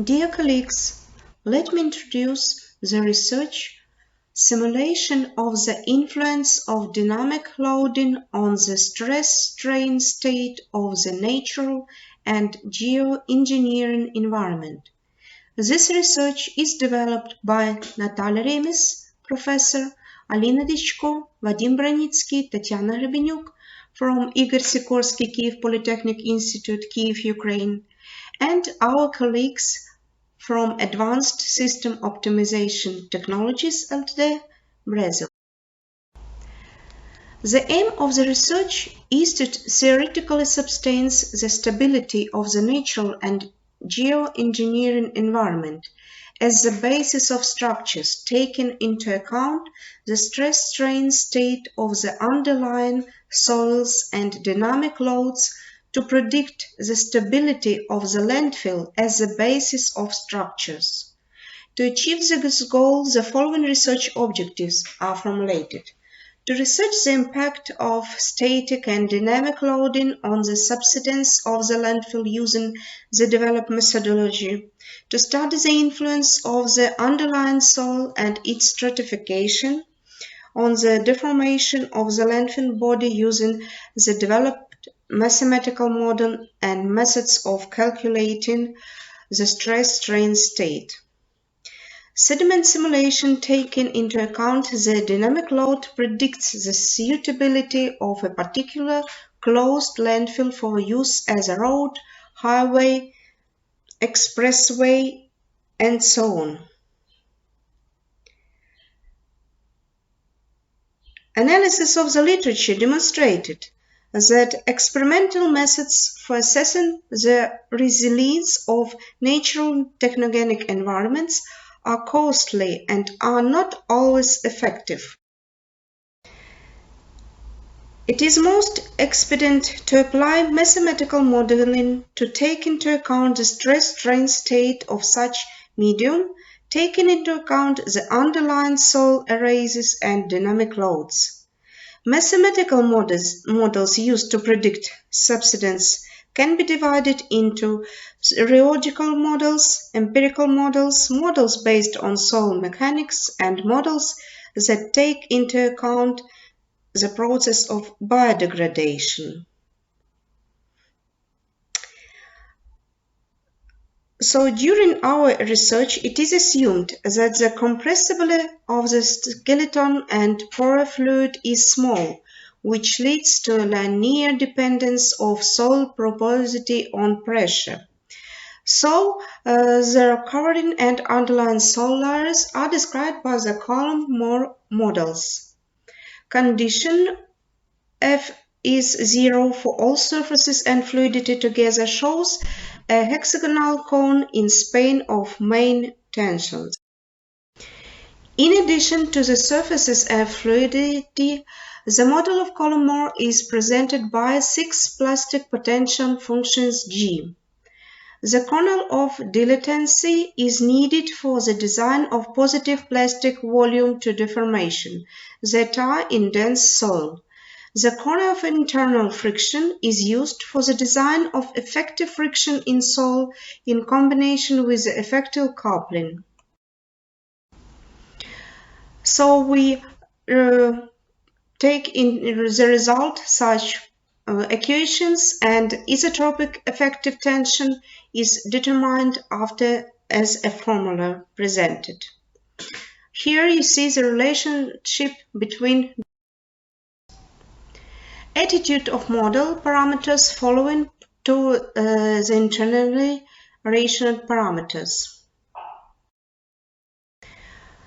Dear colleagues, let me introduce the research simulation of the influence of dynamic loading on the stress-strain state of the natural and geoengineering environment. This research is developed by Natalya, Remez, Professor, Alina, Dychko, Vadym, Bronytskyi, Tetiana, Hrebeniuk from Igor Sikorsky Kyiv Polytechnic Institute, Kyiv, Ukraine, and our colleagues from Advanced System Optimization Technologies Ltd, Brazil. The aim of the research is to theoretically substance the stability of the natural and geoengineering environment as the basis of structures, taking into account the stress-strain state of the underlying soils and dynamic loads to predict the stability of the landfill as the basis of structures. To achieve this goal, the following research objectives are formulated. To research the impact of static and dynamic loading on the subsidence of the landfill using the developed methodology. To study the influence of the underlying soil and its stratification on the deformation of the landfill body using the developed mathematical model and methods of calculating the stress-strain state. Sediment simulation taking into account the dynamic load predicts the suitability of a particular closed landfill for use as a road, highway, expressway, and so on. Analysis of the literature demonstrated that experimental methods for assessing the resilience of natural technogenic environments are costly and are not always effective. It is most expedient to apply mathematical modeling to take into account the stress-strain state of such medium, taking into account the underlying soil arrays and dynamic loads. Mathematical models used to predict subsidence can be divided into theoretical models, empirical models, models based on soil mechanics, and models that take into account the process of biodegradation. So during our research, it is assumed that the compressibility of the skeleton and pore fluid is small, which leads to a linear dependence of soil porosity on pressure. So, the covering and underlying soil layers are described by the Coulomb-Mohr models. Condition F is 0 for all surfaces and fluidity together shows a hexagonal cone in span of main tensions. In addition to the surfaces and fluidity, the model of Coulomb-Mohr is presented by 6 plastic potential functions G. The kernel of dilatancy is needed for the design of positive plastic volume to deformation that are in dense soil. The kernel of internal friction is used for the design of effective friction in soil in combination with the effective coupling. So we take in the result such equations, and isotropic effective tension is determined after as a formula presented. Here you see the relationship between attitude of model parameters following to the internally rational parameters.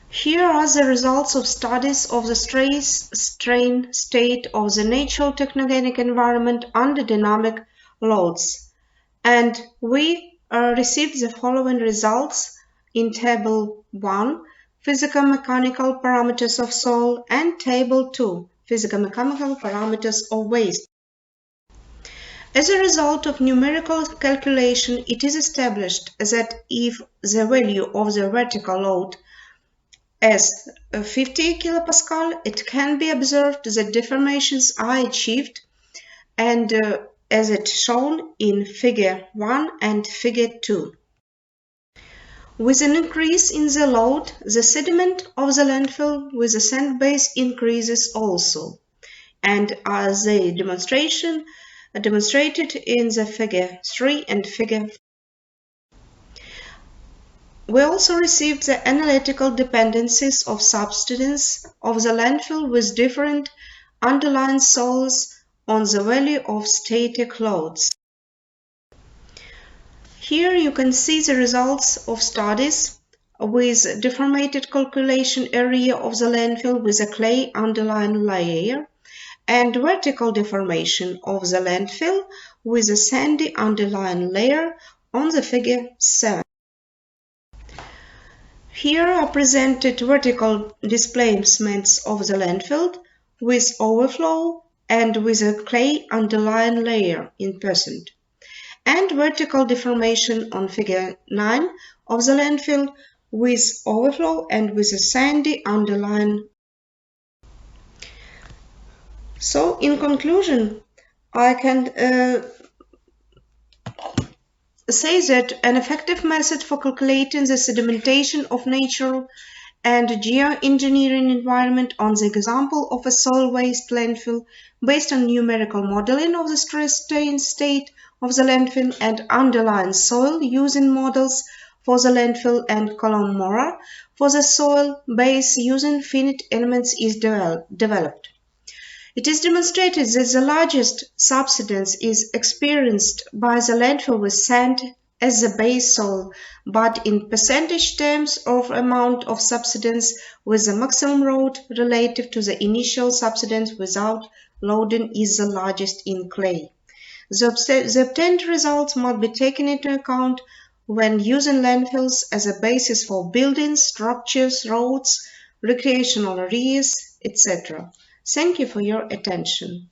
Here are the results of studies of the stress-strain state of the natural technogenic environment under dynamic loads, and we received the following results in Table 1, physico-mechanical parameters of soil, and Table 2, physico-mechanical parameters of waste. As a result of numerical calculation, it is established that if the value of the vertical load as 50 kilopascal, it can be observed that deformations are achieved, and as it's shown in Figure 1 and Figure 2. With an increase in the load, the sediment of the landfill with the sand base increases also, and as the demonstrated in the figure 3 and figure 4. We also received the analytical dependencies of subsidence of the landfill with different underlying soils on the value of static loads. Here you can see the results of studies with deformated calculation area of the landfill with a clay underlying layer and vertical deformation of the landfill with a sandy underlying layer on the figure 7. Here are presented vertical displacements of the landfill with overflow and with a clay underlying layer in percent, and vertical deformation on figure 9 of the landfill with overflow and with a sandy underlying. So in conclusion, I can say that an effective method for calculating the sedimentation of natural and geoengineering environment on the example of a soil waste landfill based on numerical modeling of the stress strain state of the landfill and underlying soil using models for the landfill and Coulomb Mohr for the soil base using finite elements is developed. It is demonstrated that the largest subsidence is experienced by the landfill with sand as the base soil, but in percentage terms of amount of subsidence with the maximum load relative to the initial subsidence without loading is the largest in clay. The obtained results must be taken into account when using landfills as a basis for buildings, structures, roads, recreational areas, etc. Thank you for your attention.